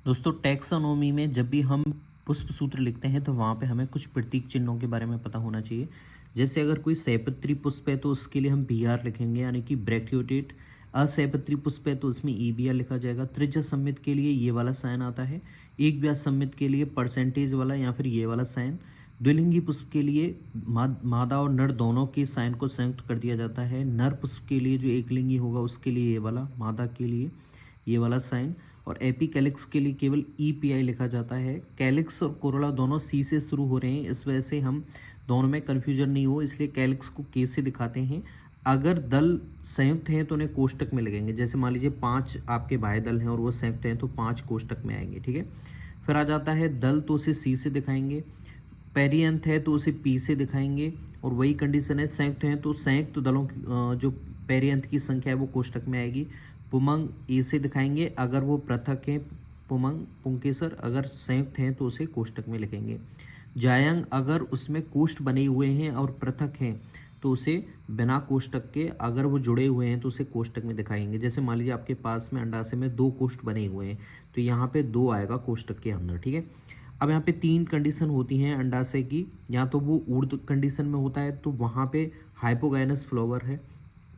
दोस्तों टैक्सोनॉमी में जब भी हम पुष्प सूत्र लिखते हैं तो वहाँ पे हमें कुछ प्रतीक चिन्हों के बारे में पता होना चाहिए। जैसे अगर कोई सहपत्री पुष्प है तो उसके लिए हम बी आर लिखेंगे, यानी कि ब्रैक्योटेट। असहपत्री पुष्प है तो उसमें ई बी आर लिखा जाएगा। त्रिज्या सममित के लिए ये वाला साइन आता है। एक व्यास सममित के लिए परसेंटेज वाला या फिर ये वाला साइन। द्विलिंगी पुष्प के लिए मादा और नर दोनों के साइन को संयुक्त कर दिया जाता है। नर पुष्प के लिए जो एकलिंगी होगा उसके लिए ये वाला, मादा के लिए ये वाला साइन। और एपी कैलिक्स के लिए केवल ई पी आई लिखा जाता है। कैलिक्स और कोरोला दोनों सी से शुरू हो रहे हैं, इस वजह से हम दोनों में कन्फ्यूजन नहीं हो, इसलिए कैलिक्स को के से दिखाते हैं। अगर दल संयुक्त हैं तो उन्हें कोष्टक में लगेंगे। जैसे मान लीजिए 5 आपके बाह्य दल हैं और वो संयुक्त हैं तो 5 कोष्टक में आएंगे, ठीक है। फिर आ जाता है दल, तो उसे सी से दिखाएंगे। पेरियंथ है तो उसे पी से दिखाएंगे। और वही कंडीशन है, संयुक्त हैं तो संयुक्त दलों की जो पेरियंथ की संख्या है वो कोष्टक में आएगी। पुमंग ए से दिखाएंगे, अगर वो पृथक हैं पुमंग पुंकेसर, अगर संयुक्त हैं तो उसे कोष्टक में लिखेंगे। जायंग अगर उसमें कोष्ठ बने हुए हैं और पृथक हैं तो उसे बिना कोष्टक के, अगर वो जुड़े हुए हैं तो उसे कोष्टक में दिखाएंगे। जैसे मान लीजिए आपके पास में अंडाशय में 2 कोष्ठ बने हुए हैं तो यहाँ पे 2 आएगा कोष्टक के अंदर, ठीक है। अब यहाँ पे 3 कंडीशन होती हैं अंडाशय की, या तो वो ऊर्ध्व कंडीशन में होता है तो वहाँ पे हाइपोगाइनस फ्लावर है,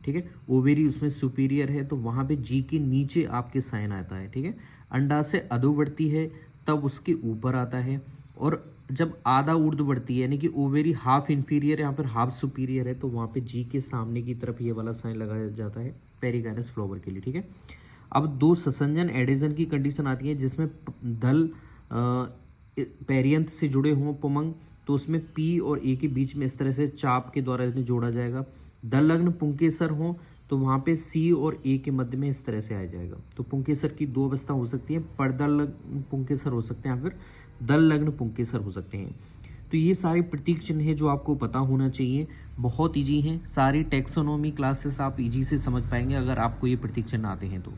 ठीक है। ओवेरी उसमें सुपीरियर है तो वहाँ पे जी के नीचे आपके साइन आता है, ठीक है। अंडाशय अधोवर्ती है तब उसके ऊपर आता है। और जब आधा ऊर्ध्ववर्ती है यानी कि ओवेरी हाफ इन्फीरियर या फिर हाफ सुपीरियर है तो वहाँ पे जी के सामने की तरफ ये वाला साइन लगाया जाता है पेरिगाइनस फ्लावर के लिए, ठीक है। अब 2 ससंजन एडिशन की कंडीशन आती है जिसमें दल पेरियंथ से जुड़े हों पुमंग, तो उसमें पी और ए के बीच में इस तरह से चाप के द्वारा इन्हें जोड़ा जाएगा। दल लग्न पुंकेसर हो तो वहाँ पे सी और ए के मध्य में इस तरह से आ जाएगा। तो पुंकेसर की 2 अवस्था हो सकती है, परदल लग्न पुंकेसर हो सकते हैं या फिर दल लग्न पुंकेसर हो सकते हैं। तो ये सारे प्रतीक चिन्ह है जो आपको पता होना चाहिए, बहुत ईजी हैं। सारी टैक्सोनॉमी क्लासेस आप ईजी से समझ पाएंगे अगर आपको ये प्रतीक चिन्ह आते हैं तो।